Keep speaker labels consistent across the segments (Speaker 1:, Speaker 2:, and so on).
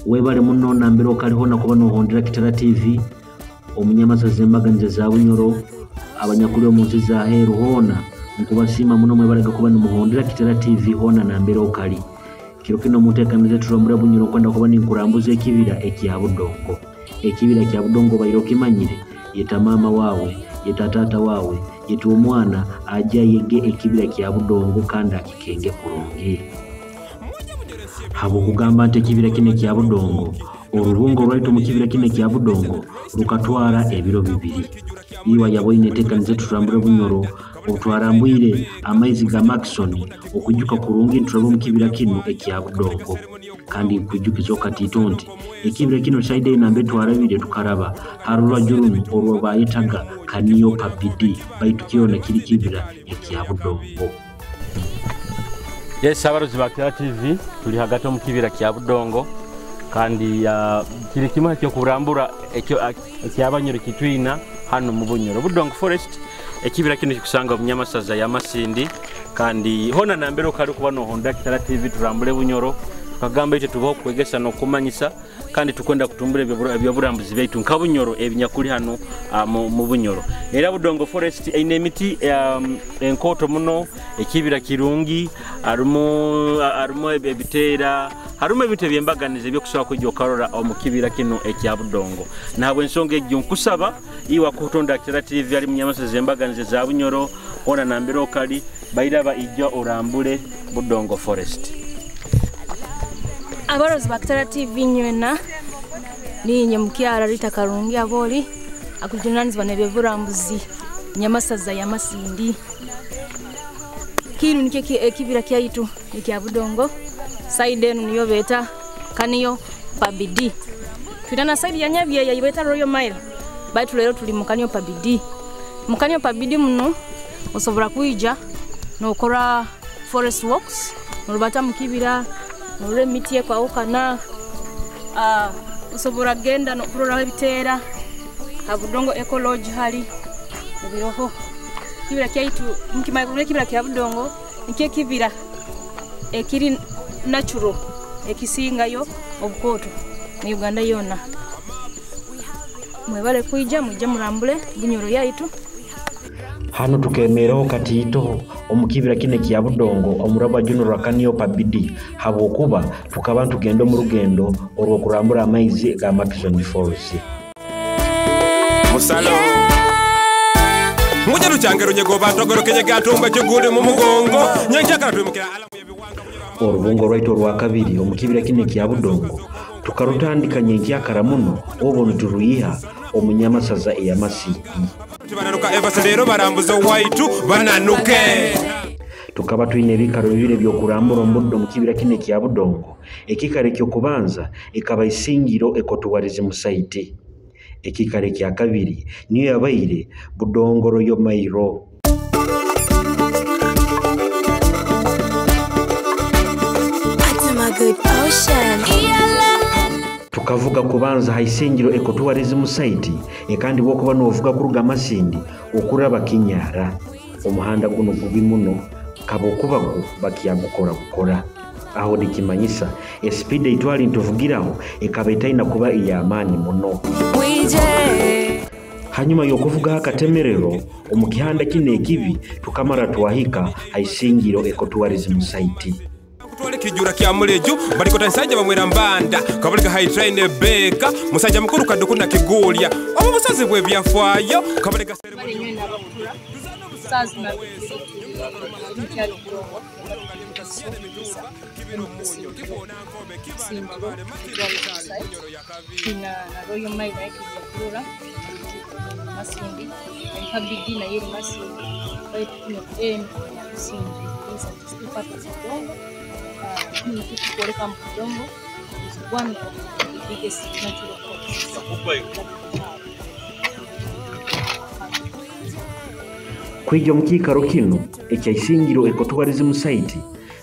Speaker 1: webale muno nambero kaliho nakuba nohondera Kitara TV omunyamasa zembaganize za bunyoro abanyakuri omunsi za heru hona nkubasima muno mwebalega kuba nomuhondera Kitara TV hona nambero kali kiro kino mutekanize turambura bunyoro kwenda kuba ninkurambuza ekibira ekya Budongo. Ekibira kya Budongo bayiro kimanyire yeta mama wawe yeta tata wawe yeta omwana ajja yege ekibira kya Budongo kanda kikenge kurungi. Habo kugamba nti ekibira kine kya Budongo orubungo lwaitu mu kibira kine kya Budongo lukatwara ebiro bibiri. Iwa yaboine tekanize turambura bunyoro otwarambwire amaizi ga Maxon okujuka kurungi nturabo mu kibira kino ekya Budongo kandi kujukizo katitonti ekibira kino saide nambe twarabire tukaraba harura jurunu orwo bayitaga kaniyo pabidi baitukiona kiri kibira ekya Budongo.
Speaker 2: Yes, abarozi ba Kitara TV tuli hagati mu kibira kya Budongo kandi kiri kimwe cyo kurambura ekyo ekyabanyoro kitwina hano mu Bunyoro Budongo Forest. Ekibira kino kikusanga omunyamasaza ya Masindi kandi hona nambero kali kuba no Honda Kitara TV turambule Bunyoro kagamba ite tubaho Kwegesa no Kumanyisa kandi tukwenda kutumbura ebyo burambuzi baitu nka Bunyoro ebinyakuri hano mu Bunyoro. Era Budongo Forest ine emiti enkoto muno ekibira kirungi arumo ebitera harumo ebite byembaganize byo kusaba kujyo karora mu kibira kino ekya Budongo. Nabwe ensonga ejjo nkusaba iwa kutonda Kitara TV ali munyamasa zembaganize za Bunyoro ona nambero kali bayiraba ijjo orambule Budongo Forest.
Speaker 3: Abarozi ba Kitara TV nywena ninye mukyala Rita Karungi aboli akujunanizwa nebye burambuzi nyamasaza ya Masindi kinu nike ekibira kyaitu ekya Budongo side enu niyo beta kaniyo pabidi twitana side ya Nyabye ya beta Royal Mile baitu lero tuli mukanyo pabidi muno osobora kuija nokora forest walks nolubata mukibira nore miti kwa ukana osobora genda no kurora bitera Budongo ecology hali biroho kibira kyaitu nkimaye kibira kya Budongo nke kibira ekiri natural ekisingayo obukoto mu Uganda yona mwebale kuija muje murambule Bunyoro yaitu
Speaker 1: hano tukemeraho katito omukibira kine kya Budongo omuraba juno rakaniyo pabidi habokuba tukaba tugenda mu rugendo orwo kurambura amaizi ga Maxon Falls
Speaker 4: musalo muje rucyangero nyego batogoro kenye gatumba cyugure mu mugongo nyanjaka tumukira alamu yebiwanga
Speaker 1: orubungo rwaito rwa kabiri omukibira kine kya Budongo tukarutandika nyenki akaramuno obone turuyiha omunyamasaza ya Masindi
Speaker 4: bananuka evaselero barambuzo waitu bananuke
Speaker 1: tukaba tuine bikaro bibire byo kurambura omuddo mu kibira kine kya Budongo ekikare kyo kubanza ekaba isingiro ekotuwarize mu site ekikare kya kabiri niyo yabaire Budongo Royal Mile tukavuga kubanza haisingiro ekotuwarize mu site ekandi bokuba novuga kuruga Masindi okuraba Kinyara omuhanda guno gubi muno kabokuba bakiyagukora aho ni Kumanyisa speed itwali ntuvugiraho ekabetaina kuba iyamani muno hanyuma yokuvuga akatemerero omukihanda kine kibi tukamara twahika haisingiro ekotuwarize mu site
Speaker 4: kutwale kijura kya muleju baliko tansajja bamwera mbanda kabulika high train beka musajja mukuru kadukuna kigulya obo busazi bwe byafwayo kabulika
Speaker 3: Royal Mile Masindi pabidi na yeri Masindi baitu Masindi Budongo is one of the biggest natural forests.
Speaker 1: Kwijo mukikaro kino ekyayisingiro ekotuwarize mu site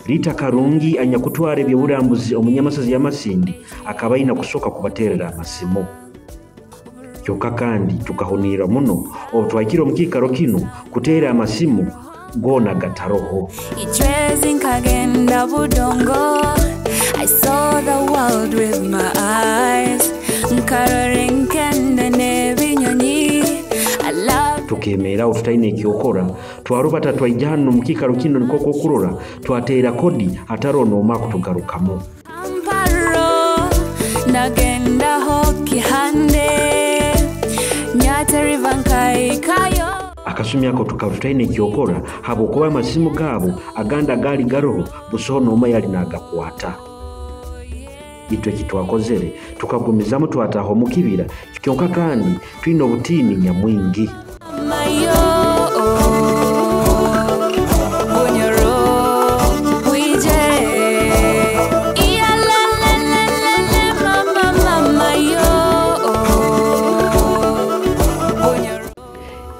Speaker 1: Rita Karungi anyakutware byo burambuzi omunyamasazi ya Masindi akabaina kusoka kubaterera amasimo kyoka kandi tukahonira muno obutwakiro mukikaro kino kutera amasimu gona gataroho
Speaker 5: Itrezi nkagenda Budongo I saw the world with my eyes.
Speaker 1: Tukemera ututaine ekyokora twarubata twaija hano mukikaro kino niko kokurora twateera kodi atarono omako tugarukamu
Speaker 5: nagenda hoki hande nyateri vankai kayo
Speaker 1: akasumi ako tukavutaine ekyokora habo kuba amasimu gaabo aganda gali garoho busono oma yali nagakwata itwe kitwakozere tukagumizamu twataho mukibira kyonka kandi twino butini nyamwingi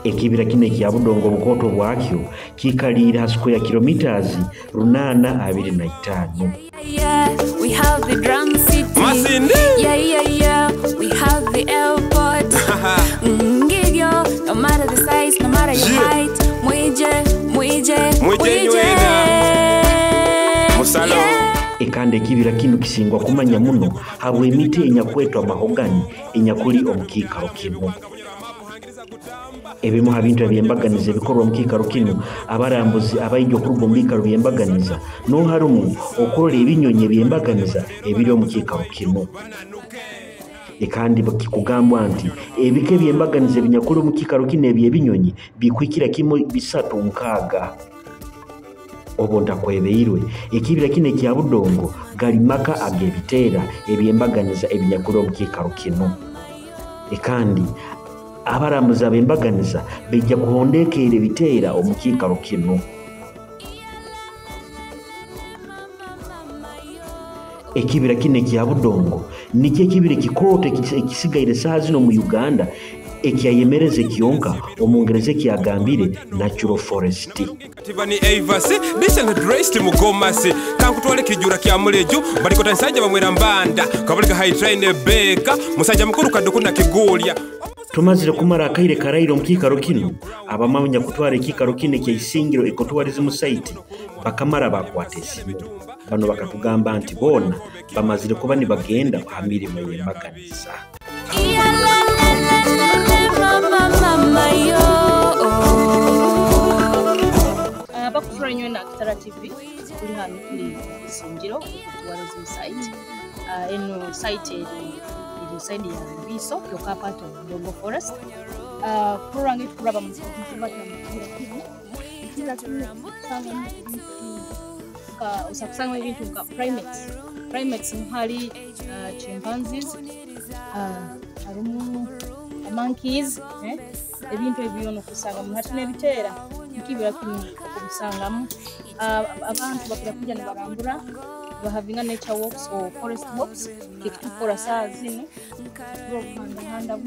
Speaker 1: ekibira kine kya Budongo bukoto bwakyo kikalira square kilometers 825.
Speaker 5: We have the drum city.
Speaker 4: Masinde.
Speaker 5: Yeah. We have the airport. No matter the size, no matter your height. Mwije.
Speaker 4: Musalo.
Speaker 1: Ekande kibira kino kisingwa kumanya muno habwe emiti enyakwetwa mahogani enyakuli omukikaro kino. Ebimu habintu ebyembaganiza ebikorwa omukikaro kino abarambuzi abayijja okuruga omukikaro byembaganiza no harumu okurola ebinyonyi byembaganiza ebiri omukikaro kino. Ekandi bakikugambwa nti ebike byembaganiza ebinyakuli omukikaro kino ebyebinyonyi bikwikira kimo 360. Obonta kwebeirwe ekibira kino kya Budongo gali maka agebiteera ebyembaganiza ebinyakuli omukikaro kino. Ekandi abarambuza bembaganiza bijja kuhondekeera ebiteera omukikaro kino. Ekibira kino kya Budongo nikyo ekibira kikote ekisigaire saa zino mu Uganda ekyayemereze kyonka omungereze kyagambire natural forest.
Speaker 4: Tivani Avasi decent dressed mugomasi kankutwale kijura kya muleju baliko tansajja bamwera mbanda kabulika high train beka musajja mukuru kadukuna kigulya.
Speaker 1: Tumazire kumara akaire karairo mukikaro kino abamanya kutwara ekikaro kino ky'isingiro ekotwarizimu site bakamara bakwatesi bano bakatugamba nti bona bamazire kuba ni bagenda amirimo y'embaganiza.
Speaker 3: Bakufuranywe na Kitara TV kuri hano kuri isingiro ekotwarizimu site eno site eri side ya Biso kyoka part of Budongo Forest. Kurangi kuraba mukubata kila usanga ibintu ka primates hali chimpanzees harumu monkeys ebintu ebyono kusanga muhati nebitera ikibira kino okubisangamu abantu bakira kujja ne barambura having a nature walks or forest walks kitukora saa zino handa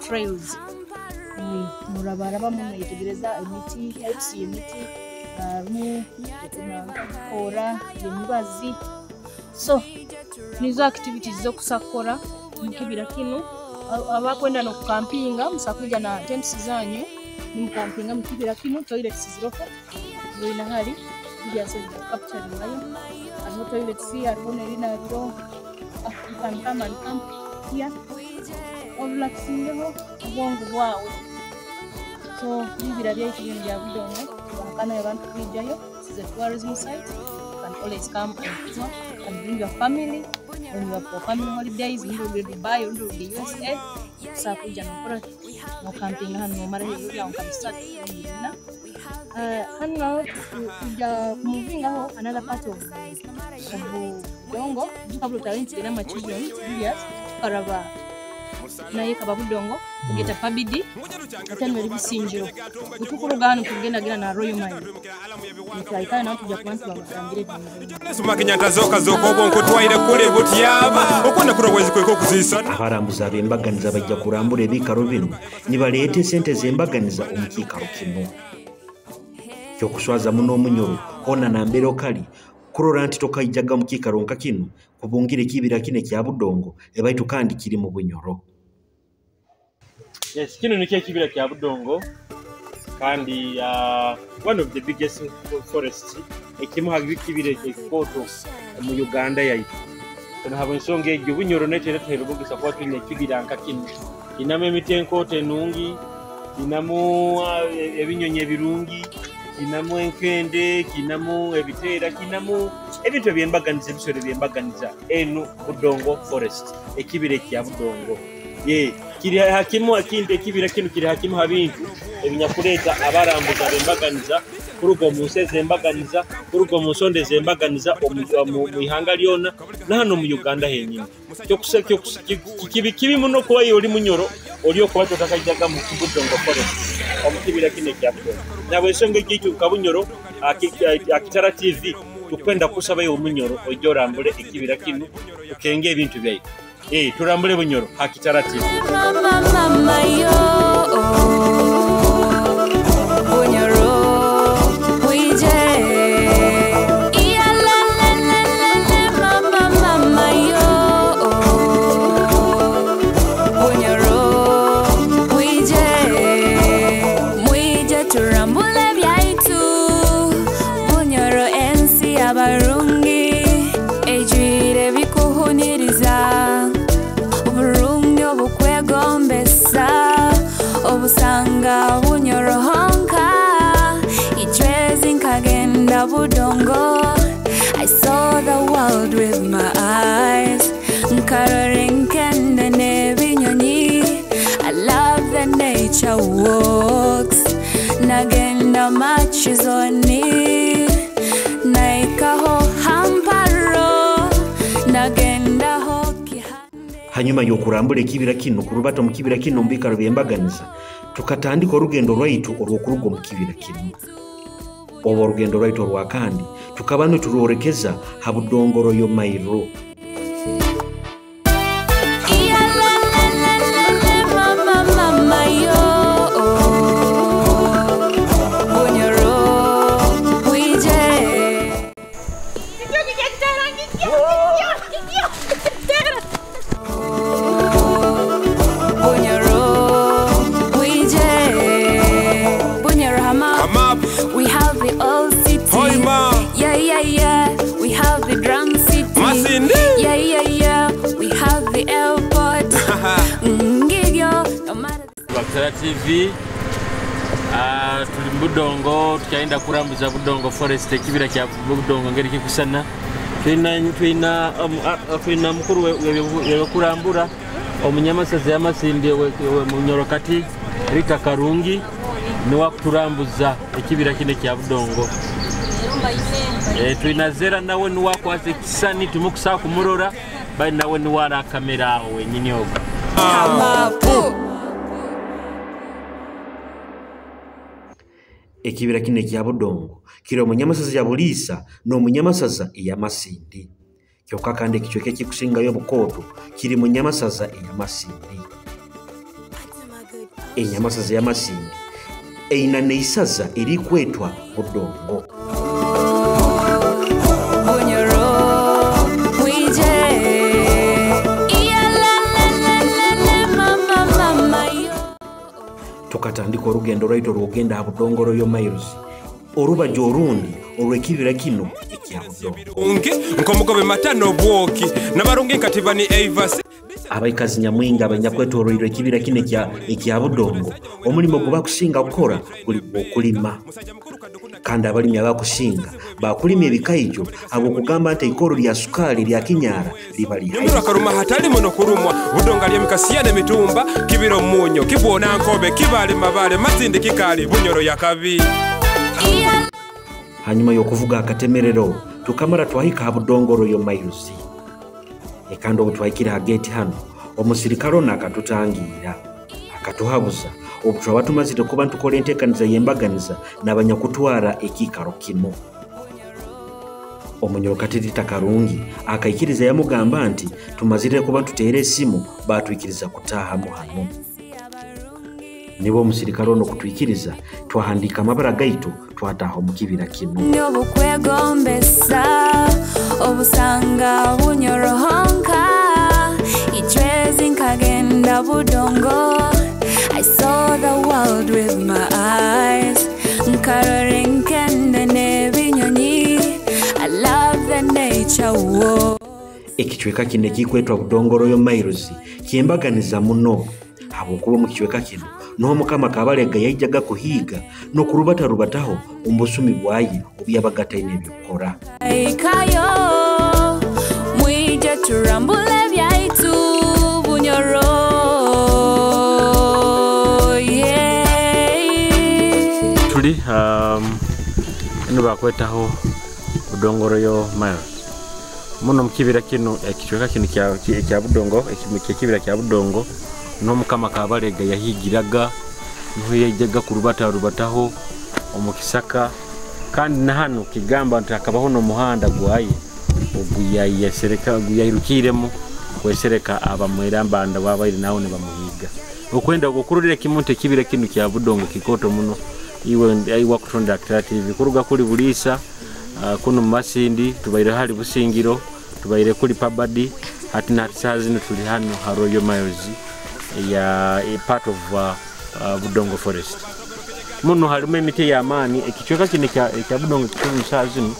Speaker 3: trails murabaraba mu yetegereza emiti types y'emiti ora y'emibazi so nizo activities zo kusakora mu kibira kino. Abakwenda no campinga musakuja na tents zanyu ni campinga mu kibira kino toilets ziroko zina hali bija so capture nayo ano toilets here arone rina ro can come and camp here relaxing ho bongo wow so bibira bya kibira bya Budongo bakana abantu kwijayo this is a tourism site. You can always come and bring your family. When you are for family holidays, you will Dubai, you will the USA. So we can no camping and no matter you can start. And now we are moving out another part of Budongo. You have to tell my children years Karaba. Naye kaba Budongo kugeta pabidi atano libisinjiro utukurugano kugenda gina na Royal Mile nikaika na tujja kwantu bagambire
Speaker 4: sumakinyanta zoka obonko twaire kule butyaba okona kura bwezi kweko kuzisa
Speaker 1: abarambuza bembaganiza bajja kurambura ebikaro bino nibaleete sente zembaganiza omukikaro kino kyokuswaza muno omunyoro ona nambero kali kurora nti tokayijaga mukikaro nka kino kubungire kibira kine kya Budongo ebaitu kandi kiri mu bunyoro.
Speaker 2: Yes, kino nikyo ekibira kya Budongo kandi one of the biggest forests ekimu hakibira ekikoto mu Uganda yaitu. Kana habo nsonga ejo Bunyoro netera terubugisa kwa twine ekibira nkakino. Inamu emiti enkoto enungi, inamu ebinyonyi ebirungi, inamu enkende, kinamu ebiteera, kinamu ebintu ebyembaganiza ebisolo byembaganiza eno Budongo Forest ekibira kya Budongo. Ye kiri hakimu akinde ekibira kino kiri hakimu habintu ebinyakuleeta abarambuza bembaganiza kurugo mu nseze embaganiza kurugo mu nsonde zembaganiza mu ihanga lyona na hano mu Uganda henyine kibi muno kuba yoli Munyoro oli okuba tokakajjaga mu Budongo Forest omukibira kino kya Budongo nabwe ensonga ekitu Kabunyoro Kitara TV tukwenda kusaba yo Munyoro ojorambule ekibira kino ukenge ebintu byaitu turambule Bunyoro Kitara TV.
Speaker 5: Mama yo, Bunyoro, wije. Iya la la la la la, mama yo, Bunyoro, wije. Mwije turambule byaitu, Bunyoro ensi abarungi, ejwire bikuhuniriza. Obusanga Bunyoro honka Ichwezi nkagenda Budongo I saw the world with my eyes Nkarorinkende nebinyonyi I love the nature walks Nagenda machizoni Naikaho hamparo Nagenda ho
Speaker 1: hanyuma y'okurambula ekibira kino ku rubato mu kibira kino mbikaro byembaganiza tukatandika orugendo rwaitu olw'okuruga mu kibira kino obo orugendo rwaitu olwakandi tukaba nitulorekeza ha Budongo yo Mairo
Speaker 5: We have the old city. Yeah. We have the drum city. Yeah. We have the airport.
Speaker 2: Kitara TV. Tuli Budongo, tukaenda kurambuza Budongo Forest ekibira kya Budongo ngeri kikusana. Twina mukuru we kurambura omunyamasaza yamasinde we Munyoro kati Rita Karungi niwa kuturambuza ekibira kine kya Budongo. Twinazera nawe niwa kwaze kisani tumukusa kumurora bali nawe niwara kamera awe nyini ogo.
Speaker 1: Ekibira kine kya Budongo kiri omunyamasaza ya Bulisa n'omunyamasaza eyamasindi. Kyokka kandi ekicoke kikusingayo Bukoto kiri munyamasaza eyamasindi. Enyamasaza yamasindi eina neisaza eri kwetwa Budongo.
Speaker 5: Bunyoro, wije. Iya la la mama yo.
Speaker 1: Tukatandika orugendo rwaitu olw'ogenda ha Budongo yo Mairo orubajo orundi olw'ekibira kino ekya Budongo.
Speaker 4: Nkomugobe matano bwoki nabarungi nkatibani Avas
Speaker 1: abaikazi nyamwinga abanyakwetoroirwa ekibira kino ekya Budongo omulimo gwe bakusinga gukora guli okulima kandi abalimi abakusinga bakulima ebikaijo abo kugamba nti ikoro lya sukali lya kinyara libali
Speaker 4: Nyumura karuma hatali muno kurumwa Budongo lya mikasiyane mitumba kibiro munyo kibona nkobe kibale mabale mazindi kikali Bunyoro yakabi.
Speaker 1: Hanyuma y'okuvuga akatemerero tukamara twahika ha Budongo yo Mairo ekando butwahikira ha gate hano omusirikalo nakatutangira akatuhabuza obutwa batumazire kuba ntukola enteekaniza yembaganiza n'abanyakutwara ekikaro kino. Omunyoro kati Rita Karungi akaikiriza yamugamba nti tumazire kuba ntuteera esimu batwikiriza kutaahamu hano. Nibo omusirikale ono kutwikiriza twahandika amabara gaitu twataaha mu kibira kino.
Speaker 5: Obukwegombesa obusanga Bunyoro honka Ichwezi nkagenda Budongo I saw the world with my eyes. I love the nature world.
Speaker 1: Ekichweka kino kikwetwa Budongo Royal Miles kyembaganiza muno habwokuba mu kichweka kino n'omukama Kabalega yajjaga kuhiiga n'okurubatarubataho ombusumi bwayi obyabagataine ebyokora.
Speaker 5: Ikayo mwije turambule byaitu bunyoro.
Speaker 2: Tuli ino bakwetaho Budongo Royal Miles. Muno mukibira kino ekichweka kino kya Budongo ekibira kya Budongo n'omukama Kabalega yahigiraga niho yajjaga kurubatarubataho omukisaka kandi na hano kigamba ntakabaho no muhanda gwaye oguyayisereka guyayirukiremo kwesereka abamwerambanda babaire nawo ne bamuhiga okwenda okukururira kimunte kibira kino kya Budongo kikoto muno iwe wakutonda Kitara TV kuruga kuli Bulisa kuno Masindi tubaire hali Busingiro tubaire kuli Pabadi hati na tsazino tuli hano ha Royal Miles ya a part of Budongo Forest. Muno hali emiti ya amani ekichweka kino kya Budongo kiri tsazino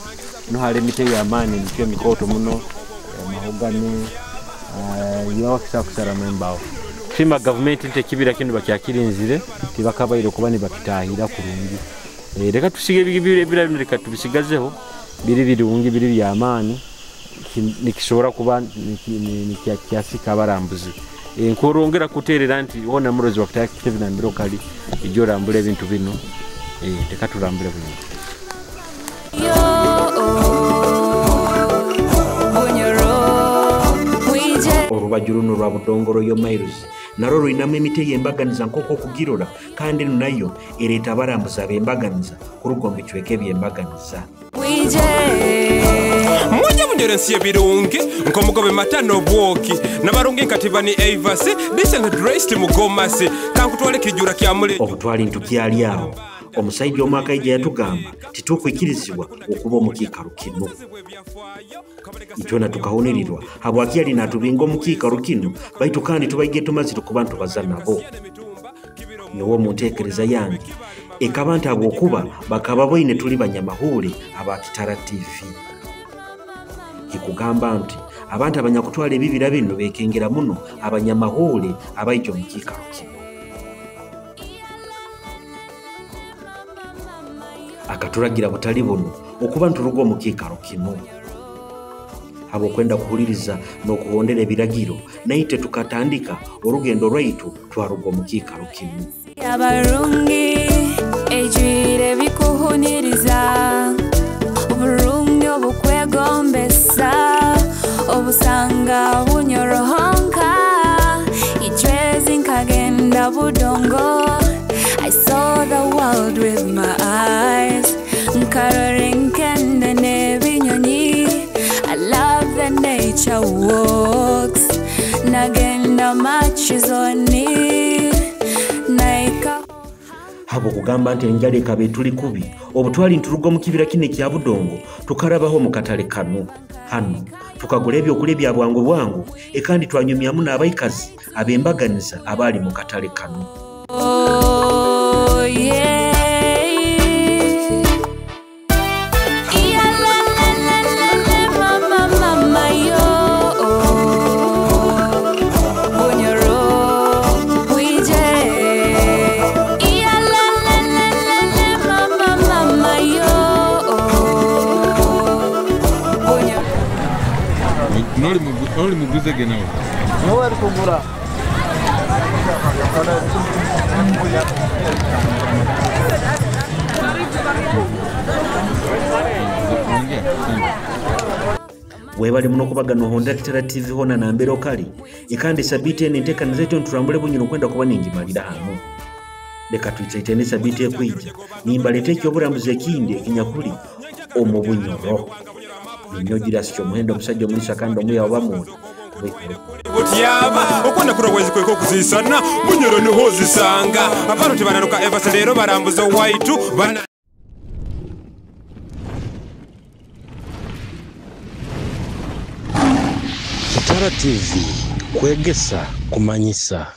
Speaker 2: no hali emiti ya amani nikyo mikoto muno mahogani yawa kisakusara membao. Fima government nte kibira kino bakyakirinzire tibakabaire kuba ni bakitahira kurungi. Reka tusige bibira reka tubisigazeho biri birungi biri bya amani nikishobora kuba nikyasika barambuzi. Nkorongera kuterera nti wona murozi wakitaya Kevin Ambiro kali ijyo rambule ebintu bino reka turambule bino. Orubajuru rwa Budongo Royal Miles naro ruinamu emiti yembaganiza nkoko kugirora kandi nayo ereta barambuza bembaganiza kurugomba kiweke byembaganiza.
Speaker 4: Mujya munyerensi ebirungi nkomugobe matano bwoki nabarungi nkatibani Avasi decent dressed mugomasi kankutwale kijura kya mule
Speaker 1: obutwali ntukyali awo omusaiji omwaka ija yatugamba titukwikirizibwa okuba omukiikaro kino itwena tukahonirirwa habwaki ali natubinga omukiikaro kino baitu kandi tubaige tumaziro ku bantu baza nabo niwo muntekereza yange ekabanta abokuba bakaba boine tuli banyamahule aba Kitara TV kikugamba nti abantu abanyakutwala ebibira bino bekengera muno abanyamahule abaijjo mukikaro kino akaturagira butali buno okuba nturugo mukikaro kino abo kwenda kuhuliriza n'okuhondera ebiragiro naite tukatandika orugendo rwaitu twarugo mukikaro kino
Speaker 5: abarungi ejwire bikuhuniriza uburungi obukwegombesa obusanga bunyorohonka ijwezi nkagenda Budongo. I saw the world with my eyes nkarorenkende nebinyonyi. I love the nature walks nagenda machizoni naika
Speaker 1: habo kugamba nti enjala ekabe tuli kubi obutwali nturugo mu kibira kine kya Budongo tukarabaho mu katale kano hano tukagula ebyokulya bya bwangu bwangu ekandi twanyumyamu n'abayikazi abembaganiza abali mu katale kano.
Speaker 6: Oli muguze genao.
Speaker 7: No ari kugura.
Speaker 1: Webali muno kubagano Honda Kitara TV hona na mbero kali ikandi sabite nenteka nzeto nturambule bunyino kwenda kuba ningi malira hano leka tuitene sabite kwija nimbalete kyo burambuze kindi kinyakuli omubunyoro ninyogira syo muhendo musajja mulisa kandi omuya obamuri
Speaker 4: Butiaba okwana kura wezi kweko kuzisana bunyoro ni hozisanga abantu tibanaruka Avasi lero barambuza waitu bana
Speaker 8: Kitara TV Kwegesa Kumanyisa.